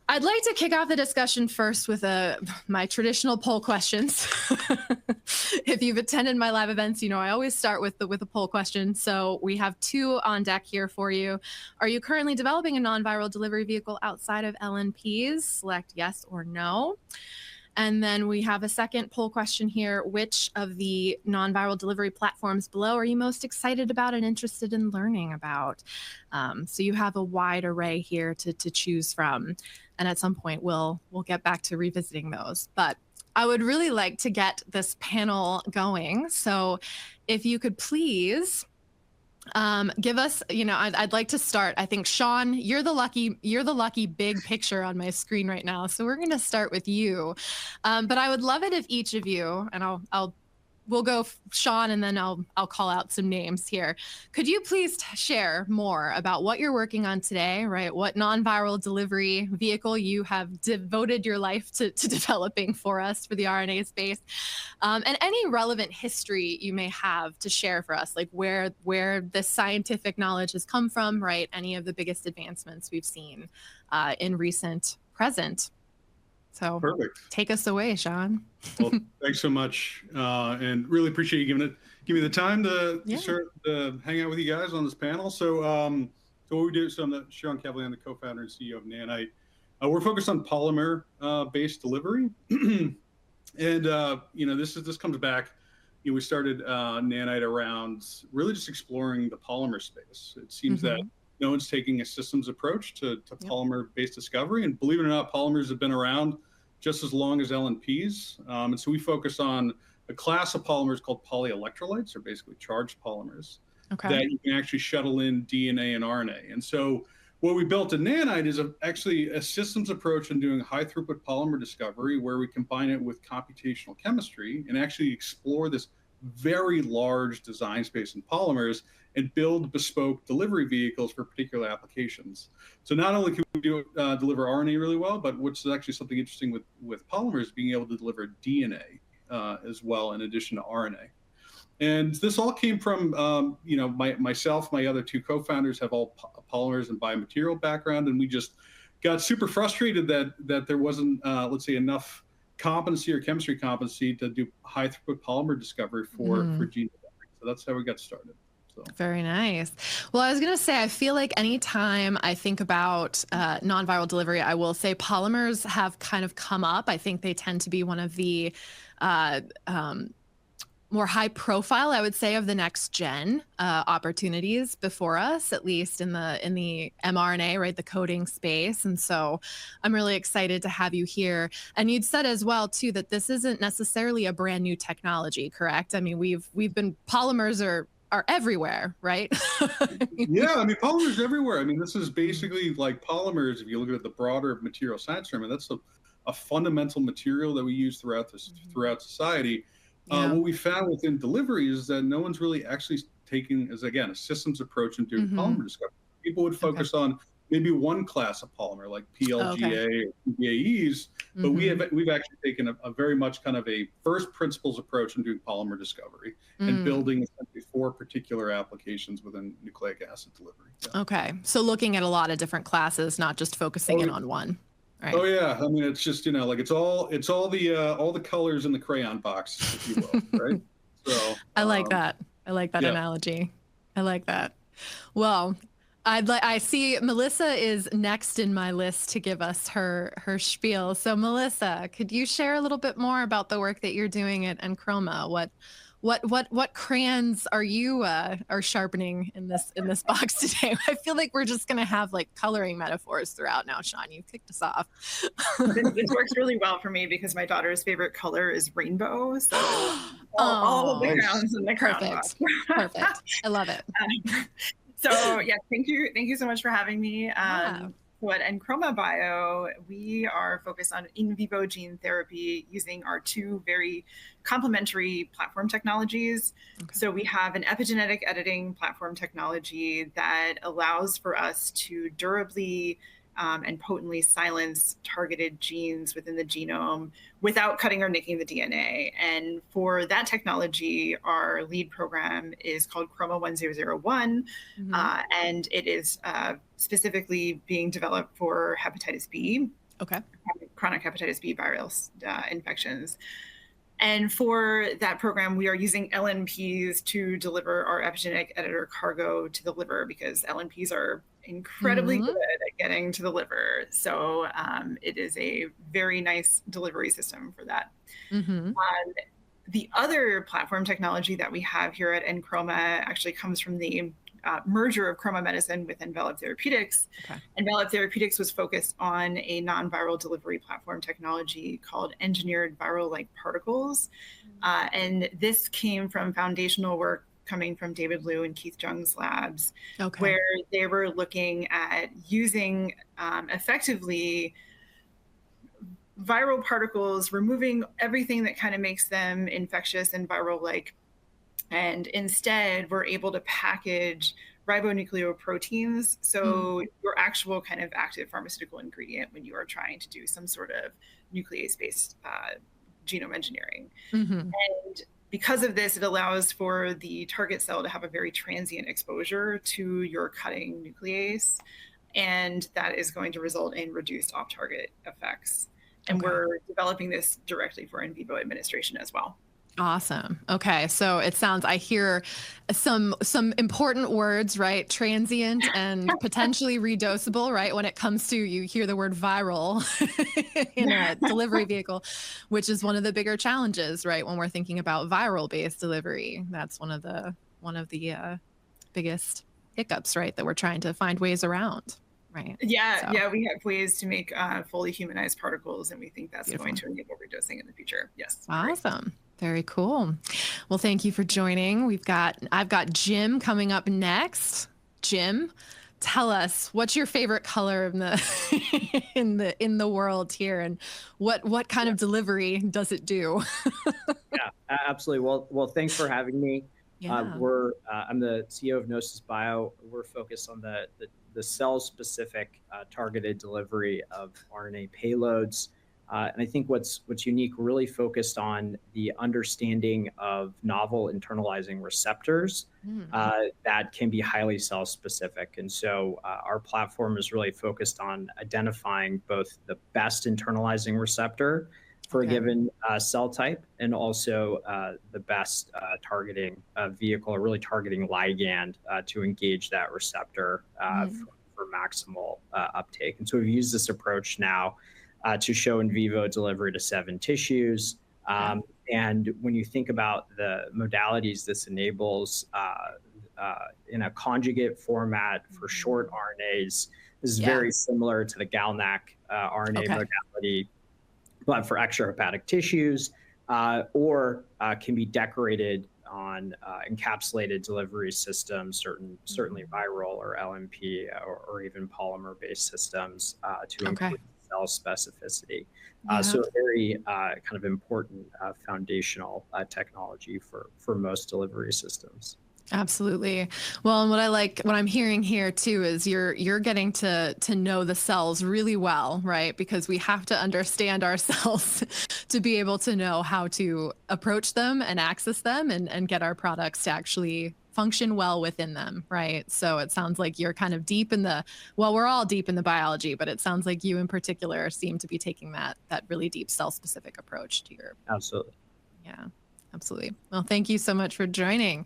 I'd like to kick off the discussion first with my traditional poll questions. If you've attended my live events, you know I always start with a poll question. So we have two on deck here for you. Are you currently developing a non-viral delivery vehicle outside of LNPs? Select yes or no. And then we have a second poll question here. Which of the non-viral delivery platforms below are you most excited about and interested in learning about? So you have a wide array here to choose from. And at some point, we'll get back to revisiting those. But I would really like to get this panel going. So if you could please give us, I'd like to start. I think Sean, you're the lucky big picture on my screen right now. So we're going to start with you. But I would love it if each of you, and we'll go Sean, and then I'll call out some names here. Could you please share more about what you're working on today, right? What non-viral delivery vehicle you have devoted your life to developing for us for the RNA space, and any relevant history you may have to share for us, like where this scientific knowledge has come from, right? Any of the biggest advancements we've seen in recent present. So perfect. Take us away, Sean. Well, thanks so much, and really appreciate you giving me the time to start to hang out with you guys on this panel. So, what we do? So I'm Sean Cavalier, I'm the co-founder and CEO of Nanite. We're focused on polymer-based delivery, and this comes back. We started Nanite around really just exploring the polymer space. It seems that no one's taking a systems approach to polymer-based discovery. And believe it or not, polymers have been around just as long as LNPs. And so we focus on a class of polymers called polyelectrolytes, or basically charged polymers, that you can actually shuttle in DNA and RNA. And so what we built at Nanite is actually a systems approach in doing high throughput polymer discovery, where we combine it with computational chemistry and actually explore this very large design space in polymers and build bespoke delivery vehicles for particular applications. So not only can we deliver RNA really well, but what's actually something interesting with polymers, being able to deliver DNA as well, in addition to RNA. And this all came from, myself, my other two co-founders have all polymers and biomaterial background, and we just got super frustrated that there wasn't, let's say, enough competency or chemistry competency to do high throughput polymer discovery for gene delivery. So that's how we got started. So. Very nice. Well, I was going to say, I feel like anytime I think about non-viral delivery, I will say polymers have kind of come up. I think they tend to be one of the more high profile, I would say, of the next gen opportunities before us, at least in the mRNA, right, the coding space. And so I'm really excited to have you here. And you'd said as well too that this isn't necessarily a brand new technology, correct? I mean, polymers are everywhere, right? Yeah, I mean, polymers everywhere. I mean, this is basically like polymers. If you look at the broader material science term, and that's a fundamental material that we use throughout society. What we found within delivery is that no one's really actually taking, as again, a systems approach in doing polymer discovery. People would focus on maybe one class of polymer, like PLGA or PBAEs, but we've actually taken a very much kind of a first principles approach in doing polymer discovery and building essentially 4 particular applications within nucleic acid delivery. Yeah. Okay, so looking at a lot of different classes, not just focusing in on one. Right. Oh yeah, I mean, it's just like it's all the colors in the crayon box, if you will, right? So I like that. I like that analogy. I like that. Well, I see Melissa is next in my list to give us her spiel. So Melissa, could you share a little bit more about the work that you're doing at nChroma? What crayons are you are sharpening in this box today? I feel like we're just gonna have like coloring metaphors throughout now. Sean, you kicked us off. This works really well for me because my daughter's favorite color is rainbow. So all of the crowns in the crown box. Perfect. I love it. So yeah, thank you so much for having me. So at nChroma Bio, we are focused on in vivo gene therapy using our 2 very complementary platform technologies. So we have an epigenetic editing platform technology that allows for us to durably and potently silence targeted genes within the genome without cutting or nicking the DNA. And for that technology, our lead program is called Chroma 1001, and it is specifically being developed for hepatitis B. Okay. Chronic hepatitis B viral infections. And for that program, we are using LNPs to deliver our epigenetic editor cargo to the liver, because LNPs are incredibly good at getting to the liver. So it is a very nice delivery system for that. The other platform technology that we have here at nChroma actually comes from the merger of Chroma Medicine with Aegle Therapeutics. Okay. Aegle Therapeutics was focused on a non-viral delivery platform technology called engineered viral-like particles. And this came from foundational work coming from David Liu and Keith Jung's labs, where they were looking at using effectively viral particles, removing everything that kind of makes them infectious and viral-like, and instead we're able to package ribonucleoproteins, so your actual kind of active pharmaceutical ingredient when you are trying to do some sort of nuclease-based genome engineering. And because of this, it allows for the target cell to have a very transient exposure to your cutting nuclease, and that is going to result in reduced off-target effects. And we're developing this directly for in vivo administration as well. Awesome. Okay. So it sounds, I hear some important words, right? Transient and potentially redosable, right? When it comes to, you hear the word viral in a delivery vehicle, which is one of the bigger challenges, right? When we're thinking about viral based delivery, that's one of the biggest hiccups, right? That we're trying to find ways around. Right. Yeah. So. Yeah. We have ways to make fully humanized particles, and we think that's going to enable redosing in the future. Yes. Awesome. Great. Very cool. Well, thank you for joining. I've got Jim coming up next. Jim, tell us, what's your favorite color in the in the world here, and what kind of delivery does it do? Yeah, absolutely. Well, thanks for having me. Yeah. I'm the CEO of Nosis Bio. We're focused on the cell-specific targeted delivery of RNA payloads. And I think what's unique, we're really focused on the understanding of novel internalizing receptors that can be highly cell-specific. And so our platform is really focused on identifying both the best internalizing receptor for a given cell type, and also the best targeting vehicle, or really targeting ligand to engage that receptor for maximal uptake. And so we've used this approach now to show in vivo delivery to 7 tissues. And when you think about the modalities this enables in a conjugate format for short RNAs, this is very similar to the GalNAc RNA modality, but for extrahepatic tissues, or can be decorated on encapsulated delivery systems, certainly viral or LNP or even polymer-based systems to increase cell specificity. So a very kind of important foundational technology for most delivery systems. Absolutely. Well, and what I'm hearing here too is you're getting to know the cells really well, right? Because we have to understand our cells to be able to know how to approach them and access them and get our products to actually function well within them, right? So it sounds like you're kind of deep in we're all deep in the biology, but it sounds like you in particular seem to be taking that really deep cell-specific approach to your... Absolutely. Yeah, absolutely. Well, thank you so much for joining.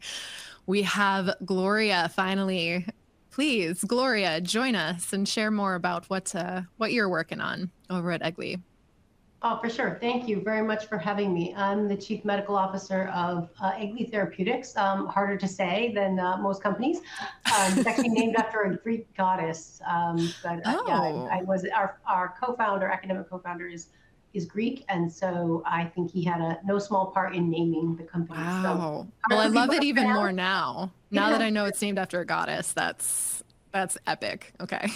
We have Gloria finally. Please, Gloria, join us and share more about what you're working on over at Aegle. Oh, for sure. Thank you very much for having me. I'm the Chief Medical Officer of Aegle Therapeutics. Harder to say than most companies. It's actually named after a Greek goddess. I was our co-founder, academic co-founder is Greek, and so I think he had no small part in naming the company. Wow. So, well, I love it even more now. Now that I know it's named after a goddess, that's epic. Okay.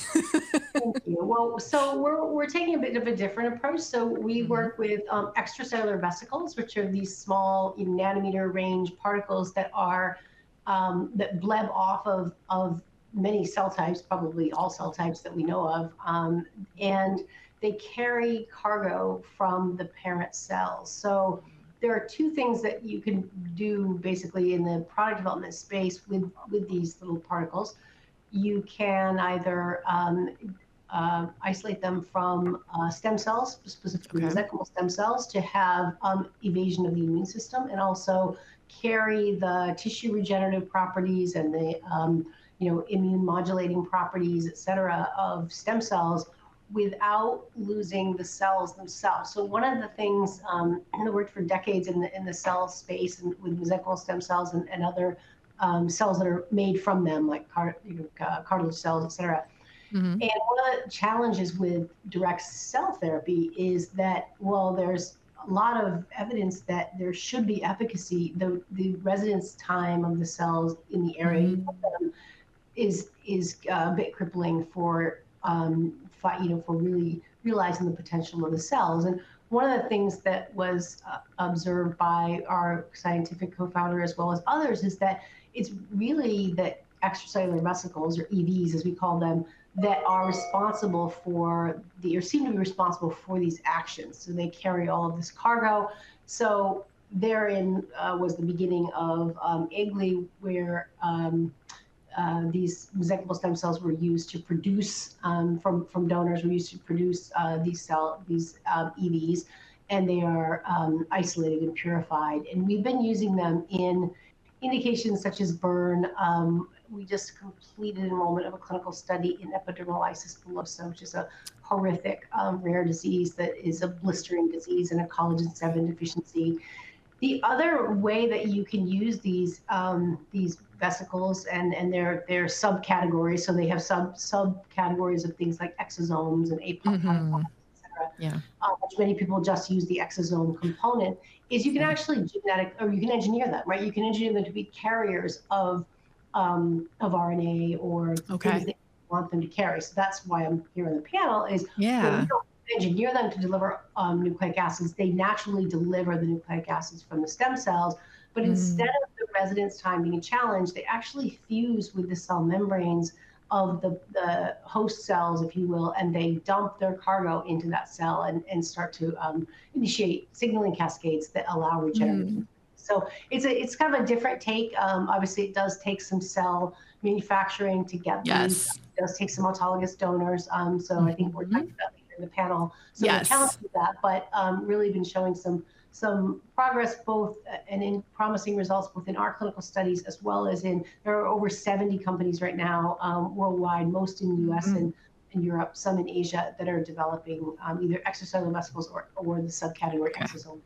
Thank you. Well, so we're taking a bit of a different approach. So we work with extracellular vesicles, which are these small nanometer range particles that are that bleb off of many cell types, probably all cell types that we know of, and they carry cargo from the parent cells. So there are two things that you can do basically in the product development space with these little particles. You can either isolate them from stem cells, specifically mesenchymal stem cells, to have evasion of the immune system, and also carry the tissue regenerative properties and the immune modulating properties, et cetera, of stem cells without losing the cells themselves. So one of the things that worked for decades in the cell space and with mesenchymal stem cells and other cells that are made from them, like cartilage cells, et cetera. And one of the challenges with direct cell therapy is that, well, there's a lot of evidence that there should be efficacy. The residence time of the cells in the area is a bit crippling for really realizing the potential of the cells. And one of the things that was observed by our scientific co-founder as well as others is that it's really the extracellular vesicles, or EVs as we call them, that are responsible for or seem to be responsible for these actions. So they carry all of this cargo. So therein was the beginning of Aegle, where these mesenchymal stem cells were used to produce from donors, were used to produce these EVs, and they are isolated and purified. And we've been using them in indications such as burn. We just completed enrollment of a clinical study in epidermolysis bullosa, which is a horrific rare disease that is a blistering disease and a collagen 7 deficiency. The other way that you can use these vesicles and their subcategories, so they have subcategories of things like exosomes and apoptosis, et cetera, which many people just use the exosome component, is you can actually you can engineer them, right? You can engineer them to be carriers of RNA or things that you want them to carry. So that's why I'm here on the panel is we don't engineer them to deliver nucleic acids. They naturally deliver the nucleic acids from the stem cells, but instead of the residence time being a challenge, they actually fuse with the cell membranes of the host cells, if you will, and they dump their cargo into that cell and start to initiate signaling cascades that allow regenerative. So it's kind of a different take. Obviously, it does take some cell manufacturing to get these. It does take some autologous donors. So I think we're talking about later in the panel some of the challenges with that, but really been showing some progress both and in promising results both in our clinical studies as well as there are over 70 companies right now worldwide, most in the US and in Europe, some in Asia, that are developing either extracellular vesicles or the subcategory exosome.